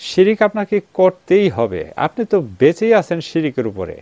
শিরিক আপনাকে করতেই হবে। আপনি তো বেঁচেই আছেন শিরিকের উপরে,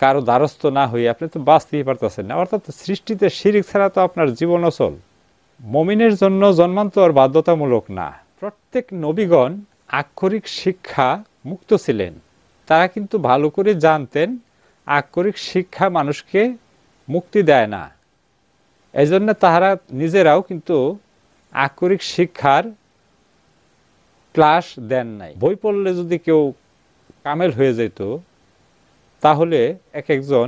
কারো দ্বারস্থ না হয়ে আপনি তো বাঁচতেই পারতেছেন না। অর্থাৎ সৃষ্টিতে শিরিক ছাড়া তো আপনার জীবন অচল। মুমিনের জন্য জন্মান্তর বাধ্যতামূলক না। প্রত্যেক নবীগণ আক্ষরিক শিক্ষা মুক্ত ছিলেন। তারা কিন্তু ভালো করে জানতেন আক্ষরিক শিক্ষা মানুষকে মুক্তি দেয় না। এজন্য তাহারা নিজেরাও কিন্তু আক্ষরিক শিক্ষার ক্লাস দেন নাই। বই পড়লে যদি কেউ কামেল হয়ে যেত, তাহলে এক একজন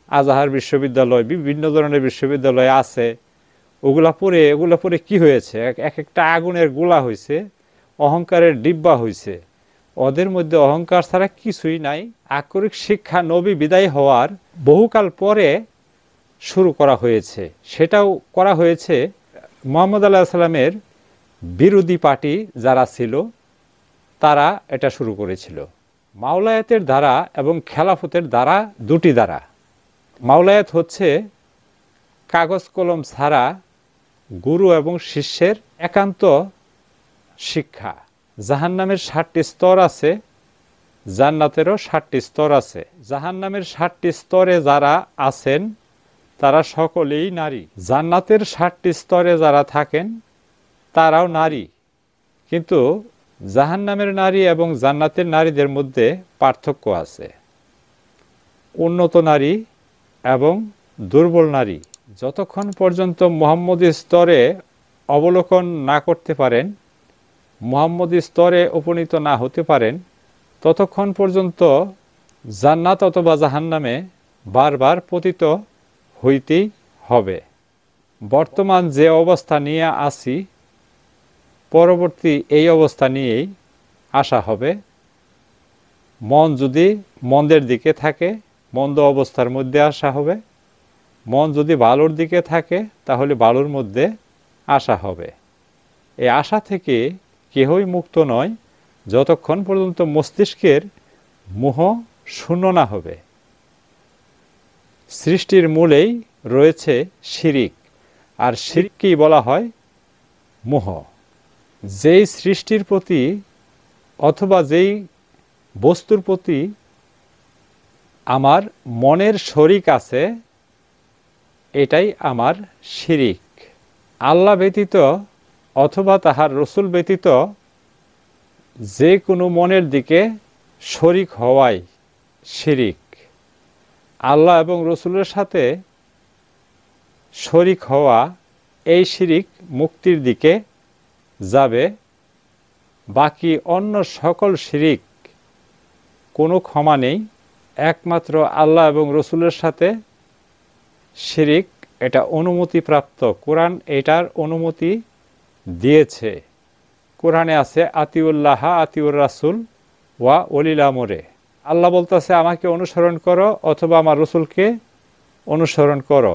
আজহার বিশ্ববিদ্যালয়, বিভিন্ন ধরনের বিশ্ববিদ্যালয় আছে, ওগুলা পড়ে কি হয়েছে? এক একটা আগুনের গোলা হয়েছে, অহংকারের ডিব্বা হয়েছে। ওদের মধ্যে অহংকার ছাড়া কিছুই নাই। আক্ষরিক শিক্ষা নবী বিদায় হওয়ার বহুকাল পরে শুরু করা হয়েছে। সেটাও করা হয়েছে মুহাম্মদ আলাইহিস সালামের বিরোধী পার্টি যারা ছিল, তারা এটা শুরু করেছিল। মাওলায়াতের দ্বারা এবং খেলাফতের দ্বারা দুটি দ্বারা। মাওলায়াত হচ্ছে কাগজ কলম ছাড়া গুরু এবং শিষ্যের একান্ত শিক্ষা। জাহান্নামের 7টি স্তর আছে, জান্নাতেরও 7টি স্তর আছে। জাহান্নামের 7টি স্তরে যারা আছেন তারা সকলেই নারী। জান্নাতের 7টি স্তরে যারা থাকেন তারাও নারী। কিন্তু জাহান্নামের নারী এবং জান্নাতের নারীদের মধ্যে পার্থক্য আছে। উন্নত নারী এবং দুর্বল নারী। যতক্ষণ পর্যন্ত মুহাম্মদী স্তরে অবলোকন না করতে পারেন, মুহাম্মদী স্তরে উপনীত না হতে পারেন, ততক্ষণ পর্যন্ত জান্নাত অথবা জাহান্নামে বারবার পতিত হইতেই হবে। বর্তমান যে অবস্থা নিয়ে আছি, পরবর্তী এই অবস্থা নিয়েই আসা হবে। মন যদি মন্দের দিকে থাকে, মন্দ অবস্থার মধ্যে আসা হবে। মন যদি ভালোর দিকে থাকে, তাহলে ভালোর মধ্যে আসা হবে। এই আশা থেকে কেহই মুক্ত নয় যতক্ষণ পর্যন্ত মস্তিষ্কের মোহ শূন্য না হবে। সৃষ্টির মূলেই রয়েছে শিরিক, আর শিরিককেই বলা হয় মোহ। যেই সৃষ্টির প্রতি অথবা যেই বস্তুর প্রতি আমার মনের শরিক আছে, এটাই আমার শিরিক। আল্লাহ ব্যতীত অথবা তাহার রসুল ব্যতীত যে কোনো মনের দিকে শরিক হওয়াই শিরিক। আল্লাহ এবং রসুলের সাথে শরিক হওয়া, এই শিরিক মুক্তির দিকে যাবে। বাকি অন্য সকল শিরিক কোনো ক্ষমা নেই। একমাত্র আল্লাহ এবং রসুলের সাথে শিরিক, এটা অনুমতিপ্রাপ্ত। কোরআন এটার অনুমতি দিয়েছে। কোরআনে আছে আতিউল্লাহ আতিউর রাসুল ওয়া ওলিল আমরে। আল্লাহ বলতেছে আমাকে অনুসরণ করো, অথবা আমার রসুলকে অনুসরণ করো,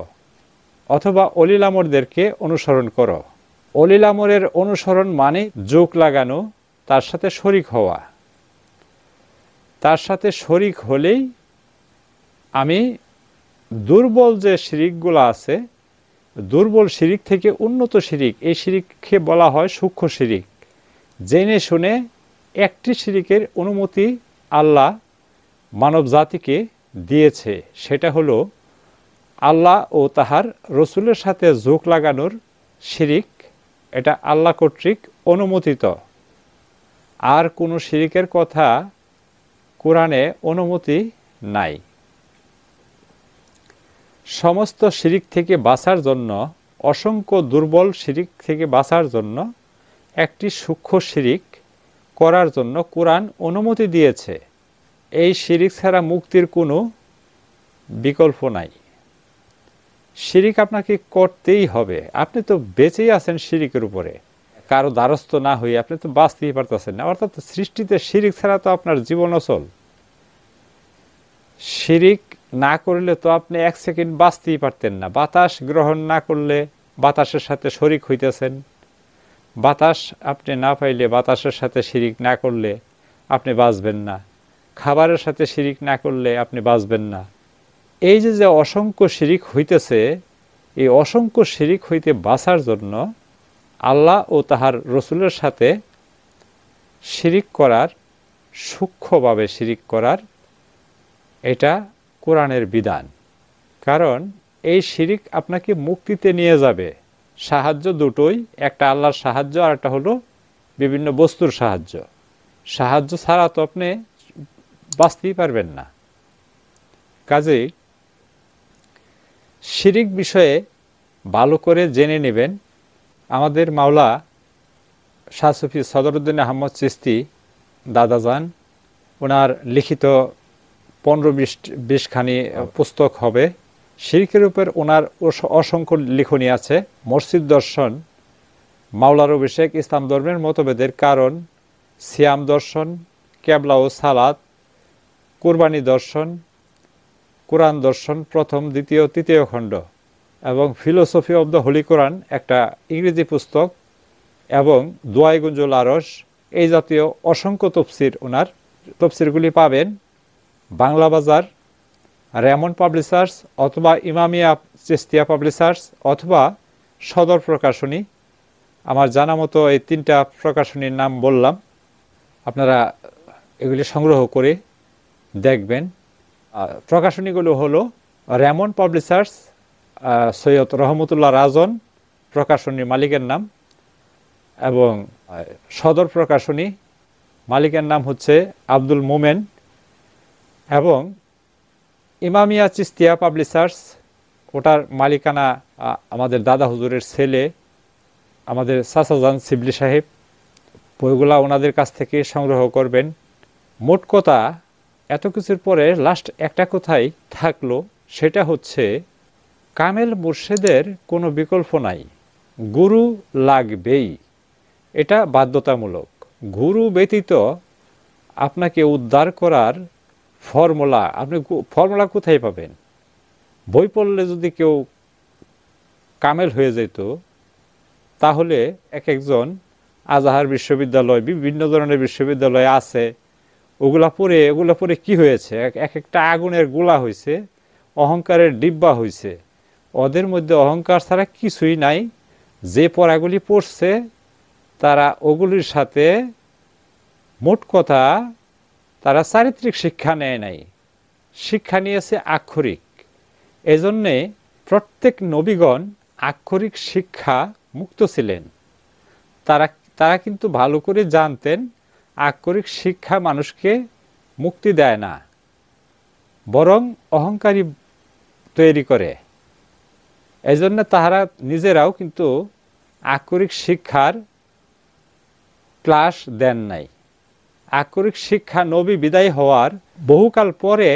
অথবা অলিল আমরদেরকে অনুসরণ করো। অলিল আমরের অনুসরণ মানে যোগ লাগানো, তার সাথে শরিক হওয়া। তার সাথে শরিক হলেই আমি দুর্বল যে শিরিকগুলো আছে, দুর্বল শিরিক থেকে উন্নত শিরিক, এই শিরিককে বলা হয় সূক্ষ্ম শিরিক। জেনে শুনে একটি শিরিকের অনুমতি আল্লাহ মানব জাতিকে দিয়েছে, সেটা হলো আল্লাহ ও তাহার রসুলের সাথে যোগ লাগানোর শিরিক। এটা আল্লাহ কর্তৃক অনুমোদিত। আর কোনো শিরিকের কথা কোরআনে অনুমতি নাই। সমস্ত শিরিক থেকে বাঁচার জন্য, অসংখ্য দুর্বল শিরিক থেকে বাঁচার জন্য একটি সূক্ষ্ম শিরিক করার জন্য কোরআন অনুমতি দিয়েছে। এই শিরিক ছাড়া মুক্তির কোনো বিকল্প নাই। শিরিক আপনাকে করতেই হবে। আপনি তো বেঁচেই আছেন শিরিকের উপরে, কারো দ্বারস্থ না হয়ে আপনি তো বাঁচতেই পারতেছেন না। অর্থাৎ সৃষ্টিতে শিরিক ছাড়া তো আপনার জীবন অচল। শিরিক না করলে তো আপনি এক সেকেন্ড বাঁচতেই পারতেন না। বাতাস গ্রহণ না করলে বাতাসের সাথে শরিক হইতেছেন। বাতাস আপনি না পাইলে বাতাসের সাথে শিরিক না করলে আপনি বাঁচবেন না। খাবারের সাথে শিরিক না করলে আপনি বাঁচবেন না। এই যে অসংখ্য শিরিক হইতেছে, এই অসংখ্য শিরিক হইতে বাঁচার জন্য আল্লাহ ও তাহার রসুলের সাথে শিরিক করার সূক্ষ্মভাবে শিরিক করার, এটা কোরআনের বিধান। কারণ এই শিরিক আপনাকে মুক্তিতে নিয়ে যাবে। সাহায্য দুটোই, একটা আল্লাহর সাহায্য আর একটা হলো বিভিন্ন বস্তুর সাহায্য। সাহায্য ছাড়া তো আপনি বাঁচতেই পারবেন না। কাজেই শিরিক বিষয়ে ভালো করে জেনে নেবেন। আমাদের মাওলা শাহ সুফি সদরুদ্দিন আহমদ চিশতি দাদাজান, ওনার লিখিত 15-20 খানি পুস্তক হবে শিরকের উপর। ওনার অসংখ্য লিখনী আছে। মসজিদ দর্শন, মাওলার অভিষেক, ইসলাম ধর্মের মতভেদের কারণ, সিয়াম দর্শন, কেবলা ও সালাত, কুরবানি দর্শন, কোরআন দর্শন প্রথম, দ্বিতীয়, তৃতীয় খণ্ড, এবং ফিলোসফি অব দ্য হোলি কোরআন একটা ইংরেজি পুস্তক, এবং দোয়াইগুঞ্জুল আরশ, এই জাতীয় অসংখ্য তফসির। ওনার তফসিরগুলি পাবেন বাংলা বাজার, রেমন্ড পাবলিশার্স, অথবা ইমামিয়া চিশতিয়া পাবলিশার্স, অথবা সদর প্রকাশনী। আমার জানা মতো এই 3টা প্রকাশনীর নাম বললাম, আপনারা এগুলি সংগ্রহ করে দেখবেন। প্রকাশনীগুলো হলো রেমন্ড পাবলিশার্স, সৈয়দ রহমতুল্লাহ রাজন প্রকাশনীর মালিকের নাম, এবং সদর প্রকাশনী মালিকের নাম হচ্ছে আব্দুল মোমেন, এবং ইমামিয়া চিশতিয়া পাবলিশার্স, ওটার মালিকানা আমাদের দাদা হুজুরের ছেলে আমাদের চাচাজান শিবলি সাহেব। বইগুলা ওনাদের কাছ থেকে সংগ্রহ করবেন। মোট কথা, এত কিছুর পরে লাস্ট একটা কথাই থাকলো, সেটা হচ্ছে কামেল মুর্শিদের কোনো বিকল্প নাই, গুরু লাগবেই, এটা বাধ্যতামূলক। গুরু ব্যতীত আপনাকে উদ্ধার করার ফর্মুলা, আপনি ফর্মুলা কোথায় পাবেন? বই পড়লে যদি কেউ কামেল হয়ে যেত, তাহলে একজন আজহার বিশ্ববিদ্যালয়, বিভিন্ন ধরনের বিশ্ববিদ্যালয় আছে, ওগুলা পড়ে কি হয়েছে? এক একটা আগুনের গোলা হয়েছে, অহংকারের ডিব্বা হয়েছে। ওদের মধ্যে অহংকার ছাড়া কিছুই নাই। যে পড়াগুলি পড়ছে তারা ওগুলির সাথে, মোট কথা, তারা চারিত্রিক শিক্ষা নেয় নাই, শিক্ষা নিয়েছে আক্ষরিক। এজন্যে প্রত্যেক নবীগণ আক্ষরিক শিক্ষা মুক্ত ছিলেন। তারা কিন্তু ভালো করে জানতেন আক্ষরিক শিক্ষা মানুষকে মুক্তি দেয় না, বরং অহংকারী তৈরি করে। এজন্য তাহারা নিজেরাও কিন্তু আক্ষরিক শিক্ষার ক্লাস দেন নাই। আক্ষরিক শিক্ষা নবী বিদায় হওয়ার বহুকাল পরে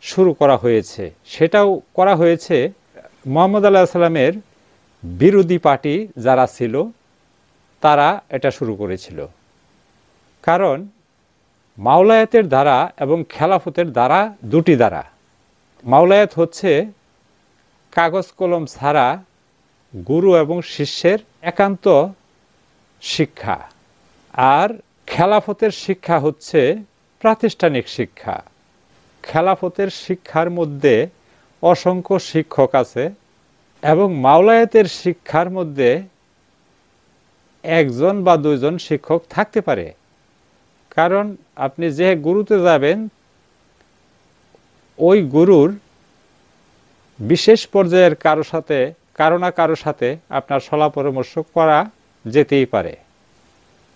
শুরু করা হয়েছে। সেটাও করা হয়েছে মুহাম্মদ আলাইহিস সালামের বিরোধী পার্টি যারা ছিল, তারা এটা শুরু করেছিল। কারণ মাওলায়াতের দ্বারা এবং খেলাফতের দ্বারা দুটি দ্বারা। মাওলায়াত হচ্ছে কাগজ কলম ছাড়া গুরু এবং শিষ্যের একান্ত শিক্ষা, আর খেলাফতের শিক্ষা হচ্ছে প্রাতিষ্ঠানিক শিক্ষা। খেলাফতের শিক্ষার মধ্যে অসংখ্য শিক্ষক আছে, এবং মাওলায়াতের শিক্ষার মধ্যে 1জন বা 2জন শিক্ষক থাকতে পারে। কারণ আপনি যে গুরুতে যাবেন, ওই গুরুর বিশেষ পর্যায়ের কারো না কারো সাথে আপনার সলা পরামর্শ করা যেতেই পারে।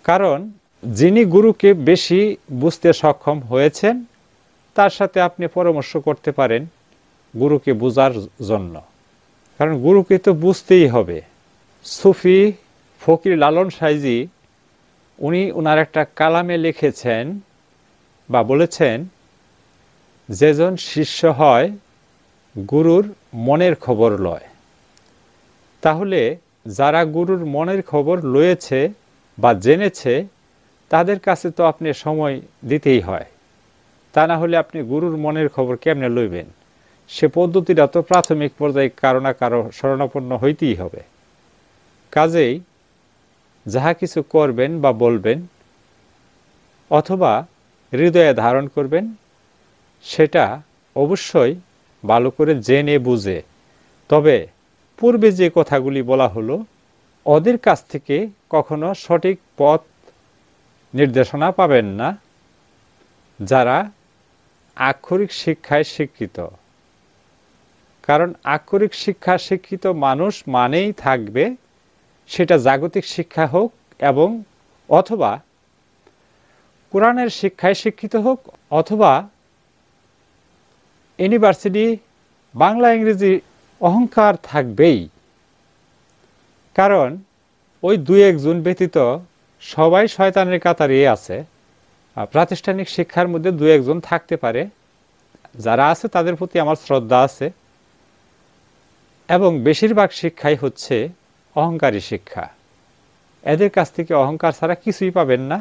কারণ যিনি গুরুকে বেশি বুঝতে সক্ষম হয়েছেন, তার সাথে আপনি পরামর্শ করতে পারেন গুরুকে বোঝার জন্য। কারণ গুরুকে তো বুঝতেই হবে। সুফি ফকির লালন সাইজি, উনি ওনার একটা কালামে লিখেছেন বা বলেছেন, যেজন শিষ্য হয় গুরুর মনের খবর লয়। তাহলে যারা গুরুর মনের খবর লয়েছে বা জেনেছে, তাদের কাছে তো আপনি সময় দিতেই হয়। তা না হলে আপনি গুরুর মনের খবর কেমনে লইবেন? সে পদ্ধতিটা তো প্রাথমিক পর্যায়ে কারো না কারো শরণাপন্ন হইতেই হবে। কাজেই যাহা কিছু করবেন বা বলবেন অথবা হৃদয়ে ধারণ করবেন, সেটা অবশ্যই ভালো করে জেনে বুঝে। তবে পূর্বে যে কথাগুলি বলা হলো, ওদের কাছ থেকে কখনো সঠিক পথ নির্দেশনা পাবেন না, যারা আক্ষরিক শিক্ষায় শিক্ষিত। কারণ আক্ষরিক শিক্ষা শিক্ষিত মানুষ মানেই থাকবে সেটা জাগতিক শিক্ষা হোক এবং অথবা কোরআনের শিক্ষায় শিক্ষিত হোক অথবা ইউনিভার্সিটি বাংলা ইংরেজি অহংকার থাকবেই। কারণ ওই দুই একজন ব্যতীত সবাই শয়তানের কাতারে আছে। প্রাতিষ্ঠানিক শিক্ষার মধ্যে দুই একজন থাকতে পারে, যারা আছে তাদের প্রতি আমার শ্রদ্ধা আছে, এবং বেশিরভাগ শিক্ষাই হচ্ছে অহংকারী শিক্ষা। এদের কাছ থেকে অহংকার ছাড়া কিছুই পাবেন না।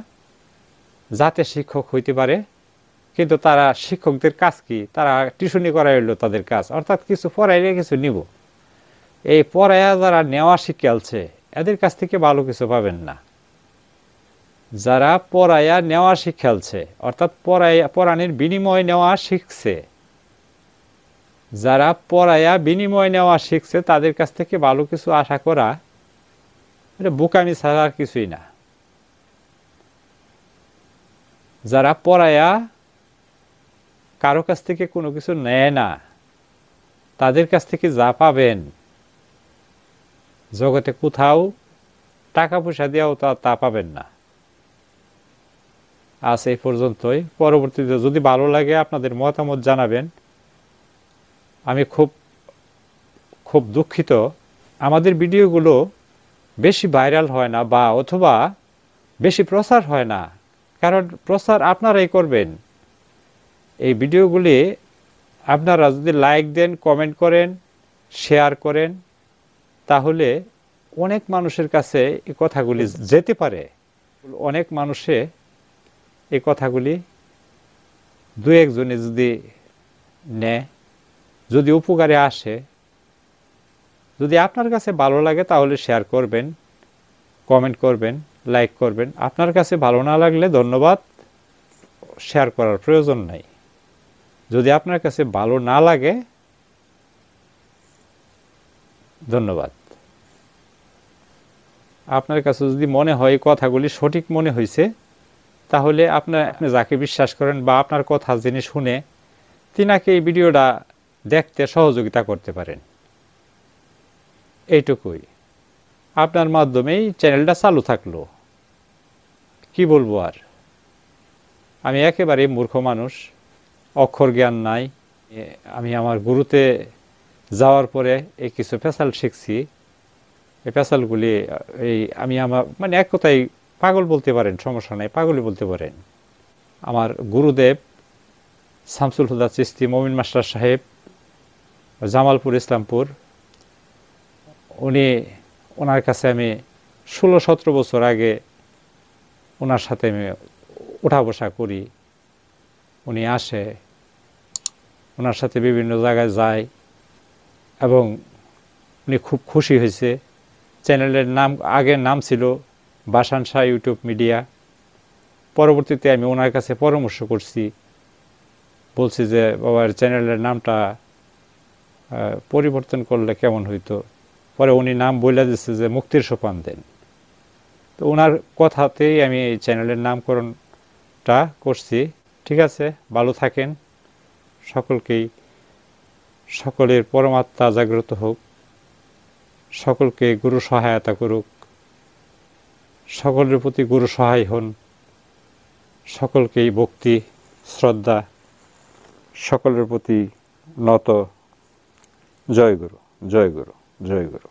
যাতে শিক্ষক হইতে পারে, কিন্তু তারা শিক্ষকদের কাজ কি, তারা টিউশনি করাই হইল তাদের কাজ, অর্থাৎ কিছু পড়াইলে কিছু নিব। এই পড়াইয়া যারা নেওয়া শিখালছে এদের কাছ থেকে ভালো কিছু পাবেন না। যারা পড়াইয়া নেওয়া শিখালছে অর্থাৎ পড়ানির বিনিময় নেওয়া শিখছে, যারা পড়াইয়া বিনিময় নেওয়া শিখছে তাদের কাছ থেকে ভালো কিছু আশা করা এটা বোকামি ছাড়া আর কিছুই না। যারা পড়াইয়া কারো কাছ থেকে কোনো কিছু নেয় না, তাদের কাছ থেকে যা পাবেন জগতে কোথাও টাকা পয়সা দিয়েও তা পাবেন না। আজ এই পর্যন্তই। পরবর্তীতে যদি ভালো লাগে আপনাদের মতামত জানাবেন। আমি খুব দুঃখিত আমাদের ভিডিওগুলো বেশি ভাইরাল হয় না বা অথবা বেশি প্রচার হয় না, কারণ প্রচার আপনারাই করবেন। এই ভিডিওগুলি আপনারা যদি লাইক দেন, কমেন্ট করেন, শেয়ার করেন, তাহলে অনেক মানুষের কাছে এই কথাগুলি যেতে পারে। অনেক মানুষে এই কথাগুলি দু একজনে যদি নেয়, যদি উপকারে আসে, যদি আপনার কাছে ভালো লাগে তাহলে শেয়ার করবেন, কমেন্ট করবেন, লাইক করবেন। আপনার কাছে ভালো না লাগলে ধন্যবাদ, শেয়ার করার প্রয়োজন নাই। যদি আপনার কাছে ভালো না লাগে ধন্যবাদ। আপনার কাছে যদি মনে হয় কথাগুলি সঠিক মনে হয়েছে, তাহলে আপনি যাকে বিশ্বাস করেন বা আপনার কথা যিনি শুনে তিনাকে এই ভিডিওটা দেখতে সহযোগিতা করতে পারেন। এইটুকুই। আপনার মাধ্যমেই চ্যানেলটা চালু থাকলো। কি বলবো আর, আমি একেবারে মূর্খ মানুষ, অক্ষর জ্ঞান নাই। আমি আমার গুরুতে যাওয়ার পরে এই কিছু পেশাল শিখছি। এই পেশালগুলি আমি আমার মানে এক কথায় পাগল বলতে পারেন, সমস্যা নাই, পাগলই বলতে পারেন। আমার গুরুদেব শামসুল হুদা চিশতি মমিন মাস্টার সাহেব, জামালপুর, ইসলামপুর, ওনার কাছে আমি 16-17 বছর আগে ওনার সাথে আমি উঠা বসা করি। উনি আসে, ওনার সাথে বিভিন্ন জায়গায় যায় এবং উনি খুব খুশি হয়েছে। চ্যানেলের নাম আগের নাম ছিল বাসান শাহ ইউটিউব মিডিয়া। পরবর্তীতে আমি ওনার কাছে পরামর্শ করছি, বলছি যে বাবার চ্যানেলের নামটা পরিবর্তন করলে কেমন হইতো। পরে উনি নাম বলে দিচ্ছে যে মুক্তির সোপান দেন। তো ওনার কথাতেই আমি এই চ্যানেলের নামকরণটা করছি। ঠিক আছে, ভালো থাকেন। সকলের পরমাত্মা জাগ্রত হোক, সকলকে গুরু সহায়তা করুক, সকলের প্রতি গুরু সহায় হন, সকলকেই ভক্তি শ্রদ্ধা, সকলের প্রতি নত। জয় গুরু, জয় গুরু, জয় গুরু।